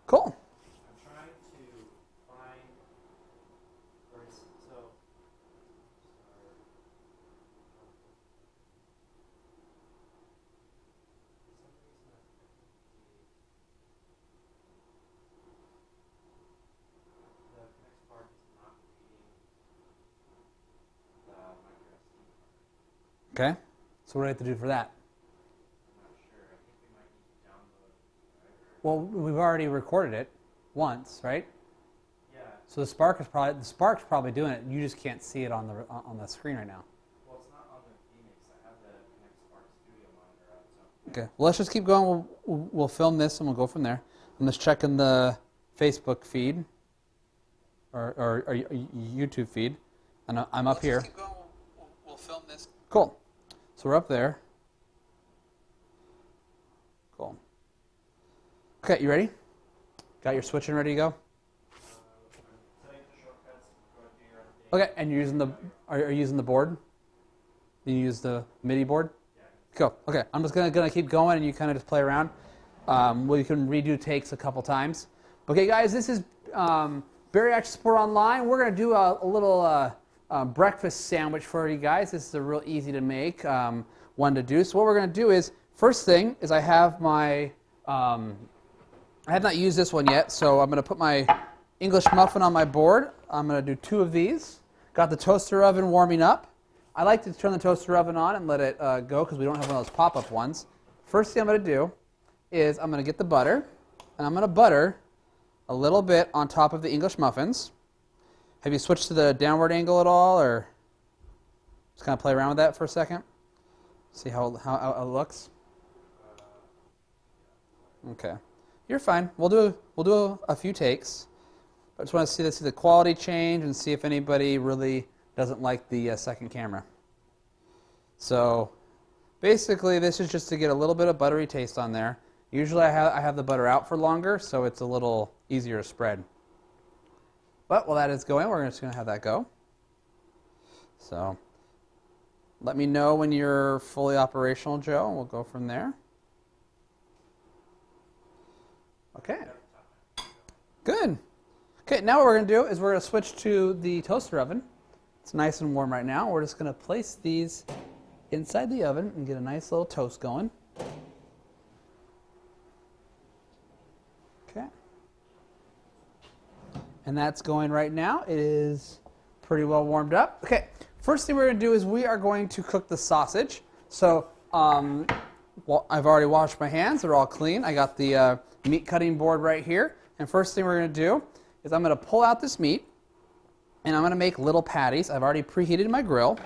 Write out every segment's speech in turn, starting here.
Cool. I'm trying to find where it's, so the next part is not reading the micro SD card. Okay. So what do I have to do for that? I'm not sure. I think we might need to download the driver. Well, we've already recorded it once, right? Yeah. So the Spark's probably doing it. You just can't see it on the screen right now. Well, it's not on the Phoenix. I have the Connect Spark Studio monitor up. So. Okay. Well, let's just keep going. We'll film this and we'll go from there. I'm just checking the Facebook feed or YouTube feed, and I'm up here. Just keep going. We'll film this. Cool. So we're up there. Cool. Okay, you ready? Got your switching ready to go? Setting the shortcuts, go to your update. Okay, and you're using the are you using the board? You use the MIDI board? Yeah. Cool. Okay, I'm just gonna keep going, and you kind of just play around. Well, you can redo takes a couple times. Okay, guys, this is Bariatric Support Online. We're gonna do a little breakfast sandwich for you guys. This is a real easy to make one to do. So what we're gonna do is first thing is I have my I have not used this one yet, so I'm gonna put my English muffin on my board. I'm gonna do 2 of these. Got the toaster oven warming up. I like to turn the toaster oven on and let it go because we don't have one of those pop-up ones. First thing I'm going to do is I'm going to get the butter, and I'm going to butter a little bit on top of the English muffins. Have you switched to the downward angle at all, or just kind of play around with that for a second? See how it looks? Okay. You're fine. We'll do a few takes. I just want to see the quality change and see if anybody really doesn't like the second camera. So basically this is just to get a little bit of buttery taste on there. Usually I have the butter out for longer, so it's a little easier to spread. But while that is going, we're just going to have that go. So let me know when you're fully operational, Joe, and we'll go from there. Okay. Good. Okay, now what we're going to do is we're going to switch to the toaster oven. It's nice and warm right now. We're just going to place these inside the oven and get a nice little toast going. Okay. And that's going right now. It is pretty well warmed up. Okay, first thing we're going to do is we are going to cook the sausage. So well, I've already washed my hands. They're all clean. I got the meat cutting board right here. And first thing we're going to do is I'm going to pull out this meat, and I'm going to make little patties. I've already preheated my grill.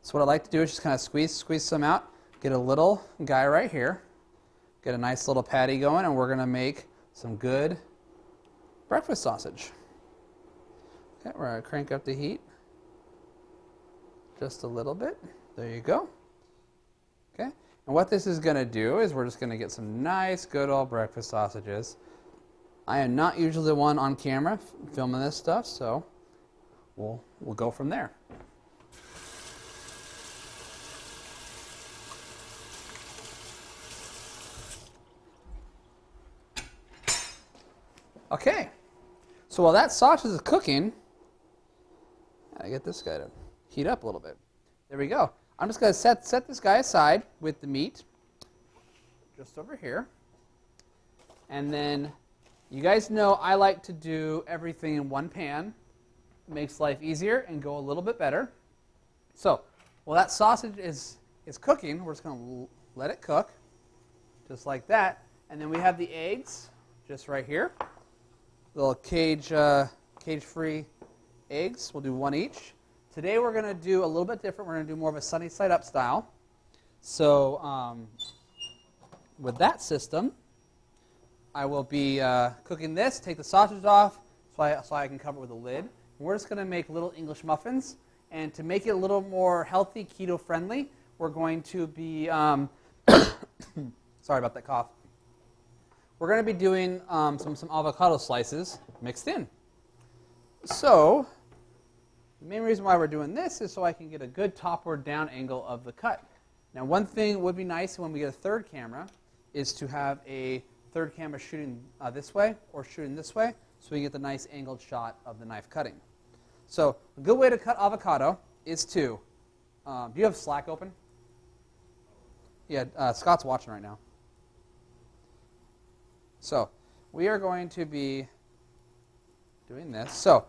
So what I like to do is just kind of squeeze some out, get a little guy right here, get a nice little patty going, and we're going to make some good breakfast sausage. Okay, we're going to crank up the heat just a little bit. There you go. Okay, and what this is going to do is we're just going to get some nice, good old breakfast sausages. I am not usually the one on camera filming this stuff, so we'll go from there. Okay, so while that sausage is cooking, I get this guy to heat up a little bit. There we go. I'm just going to set this guy aside with the meat just over here. And then you guys know I like to do everything in one pan. It makes life easier and go a little bit better. So while that sausage is cooking, we're just going to let it cook just like that. And then we have the eggs just right here. Little cage-free eggs. We'll do 1 each. Today we're going to do a little bit different. We're going to do more of a sunny side up style. So with that system, I will be cooking this, take the sausage off so I can cover it with a lid. We're just going to make little English muffins. And to make it a little more healthy, keto-friendly, we're going to be, sorry about that cough. We're going to be doing some avocado slices mixed in. So the main reason why we're doing this is so I can get a good top or down angle of the cut. Now one thing would be nice when we get a third camera is to have a third camera shooting this way or shooting this way, so we can get the nice angled shot of the knife cutting. So a good way to cut avocado is to, do you have Slack open? Yeah, Scott's watching right now. So we are going to be doing this. So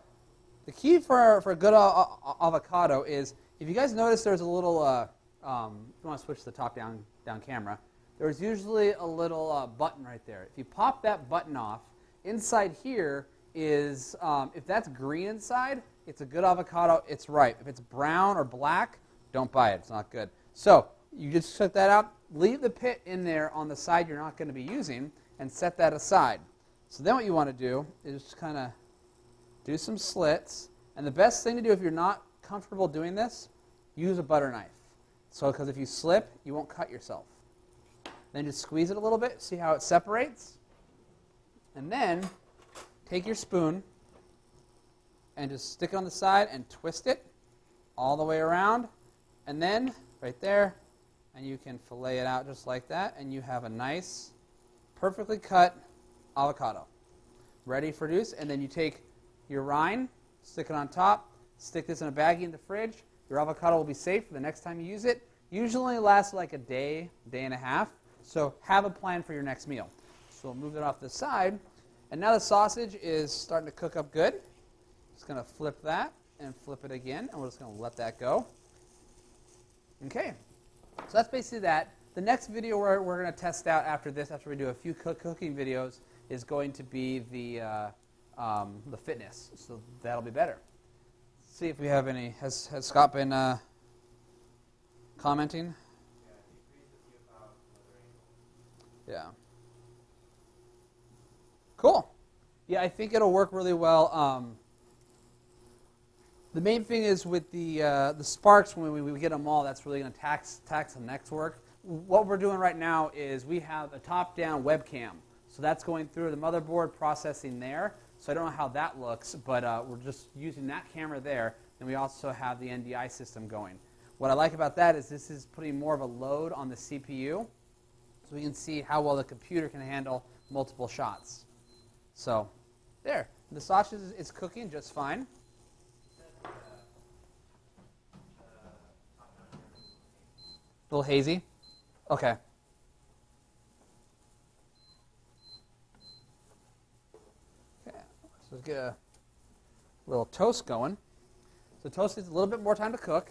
the key for a good avocado is, if you guys notice there's a little, if you want to switch to the top-down camera, there's usually a little button right there. If you pop that button off, inside here is, if that's green inside, it's a good avocado, it's ripe. If it's brown or black, don't buy it, it's not good. So you just took that out, leave the pit in there on the side you're not going to be using, and set that aside. So then what you want to do is just kind of do some slits. And the best thing to do if you're not comfortable doing this, use a butter knife. So because if you slip, you won't cut yourself. Then just squeeze it a little bit, see how it separates. And then take your spoon and just stick it on the side and twist it all the way around. And then right there, and you can fillet it out just like that, and you have a nice, perfectly cut avocado ready for use. And then you take your rind, stick it on top, stick this in a baggie in the fridge. Your avocado will be safe for the next time you use it. Usually lasts like a day, day and a half. So have a plan for your next meal. So we'll move it off the side. And now the sausage is starting to cook up good. Just going to flip that and flip it again, and we're just going to let that go. Okay, so that's basically that. The next video we're going to test out after this, after we do a few cooking videos, is going to be the fitness. So that'll be better. Let's see if we have any. Has Scott been commenting? Yeah. Cool. Yeah, I think it'll work really well. The main thing is with the sparks, when we get them all, that's really going to tax the next work. What we're doing right now is we have a top-down webcam. So that's going through the motherboard, processing there. So I don't know how that looks, but we're just using that camera there. And we also have the NDI system going. What I like about that is this is putting more of a load on the CPU. So we can see how well the computer can handle multiple shots. So there. The sausage is cooking just fine. A little hazy? Okay. Okay. So let's get a little toast going. So toast needs a little bit more time to cook.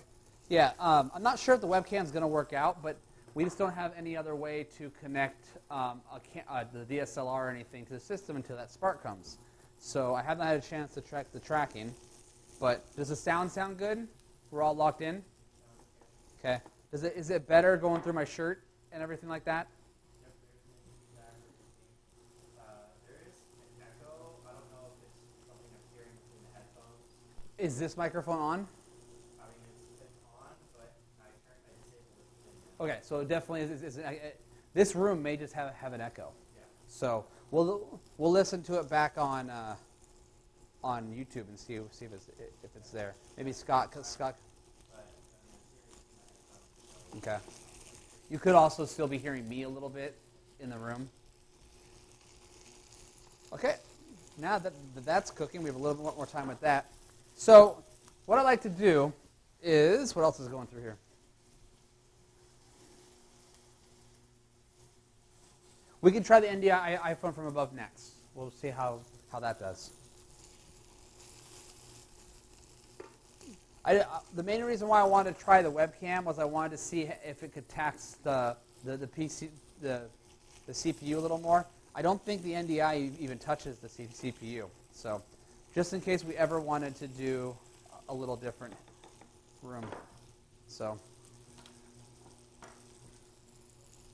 Yeah, I'm not sure if the webcam is going to work out, but we just don't have any other way to connect the DSLR or anything to the system until that spark comes. So I haven't had a chance to track the tracking. But does the sound good? We're all locked in? Okay. Is it better going through my shirt and everything like that? There is an echo. I don't know if it's something I'm hearing in the headphones. Is this microphone on? I mean, it's on, but I disabled it. Okay, so it definitely is this room may just have an echo. Yeah. So we'll listen to it back on YouTube and see if it's there. Maybe Scott. Okay. You could also still be hearing me a little bit in the room. Okay. Now that that's cooking, we have a little bit more time with that. So what I like to do is, what else is going through here? We can try the NDI iPhone from above next. We'll see how that does. The main reason why I wanted to try the webcam was I wanted to see if it could tax the PC, the CPU a little more. I don't think the NDI even touches the CPU. So just in case we ever wanted to do a little different room. So,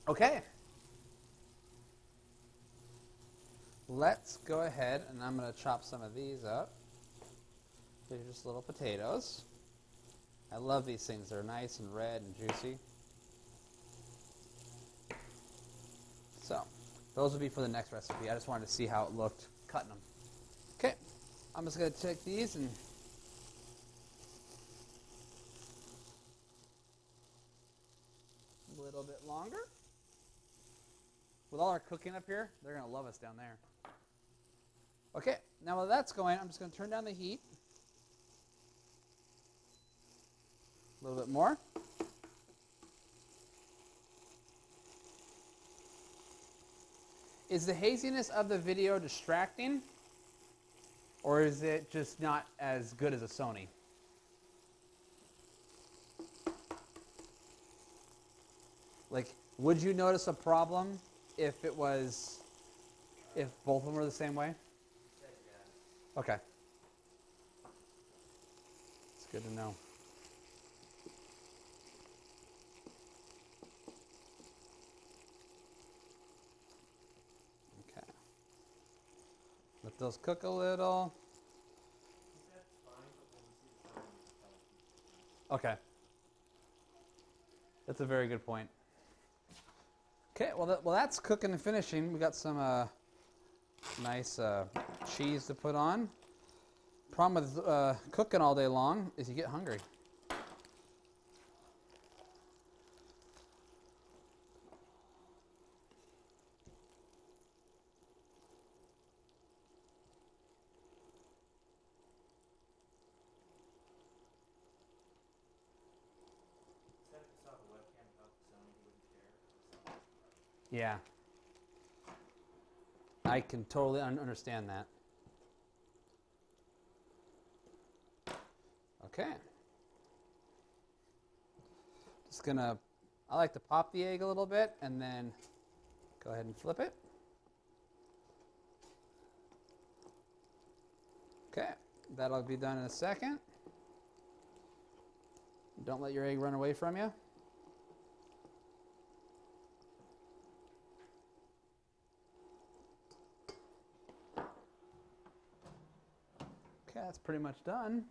okay. Let's go ahead, and I'm going to chop some of these up. These are just little potatoes. I love these things. They're nice and red and juicy. So, those will be for the next recipe. I just wanted to see how it looked cutting them. Okay, I'm just going to take these and a little bit longer. with all our cooking up here, they're going to love us down there. Okay, now while that's going, I'm just going to turn down the heat. A little bit more. Is the haziness of the video distracting? Or is it just not as good as a Sony? Like, would you notice a problem if it was, if both of them were the same way? Okay. It's good to know. Okay. Let those cook a little. Okay. That's a very good point. Okay, well, that's cooking and finishing. We got some nice cheese to put on. Problem with cooking all day long is you get hungry. Yeah. I can totally understand that. Okay. Just gonna, I like to pop the egg a little bit and then go ahead and flip it. Okay, that'll be done in a second. Don't let your egg run away from you. Okay, that's pretty much done.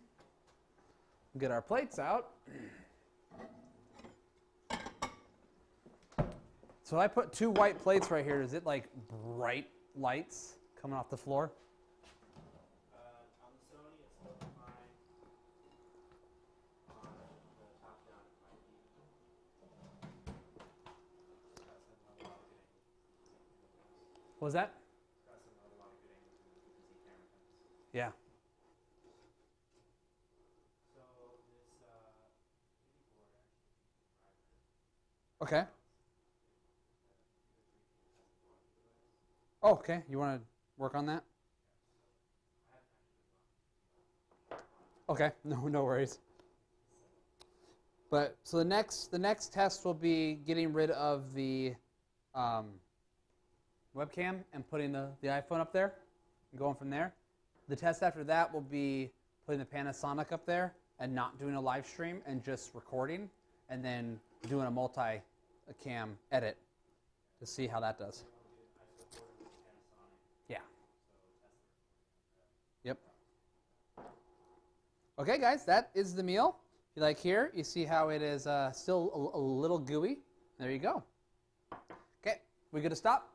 Get our plates out. So I put 2 white plates right here. Is it like bright lights coming off the floor? On the Sony, it's still fine. On the top down, it might be. Got some a lot of good angles. What was that? Got some a lot of good angles in the Z camera fence. Yeah. So this MIDI board actually Okay. Oh, okay. You want to work on that? Okay. No worries. But so the next test will be getting rid of the webcam and putting the iPhone up there and going from there. The test after that will be putting the Panasonic up there and not doing a live stream and just recording and then doing a multi-cam edit to see how that does. Yeah. Yep. Okay, guys, that is the meal. If you like here, you see how it is still a little gooey. There you go. Okay, we good to stop?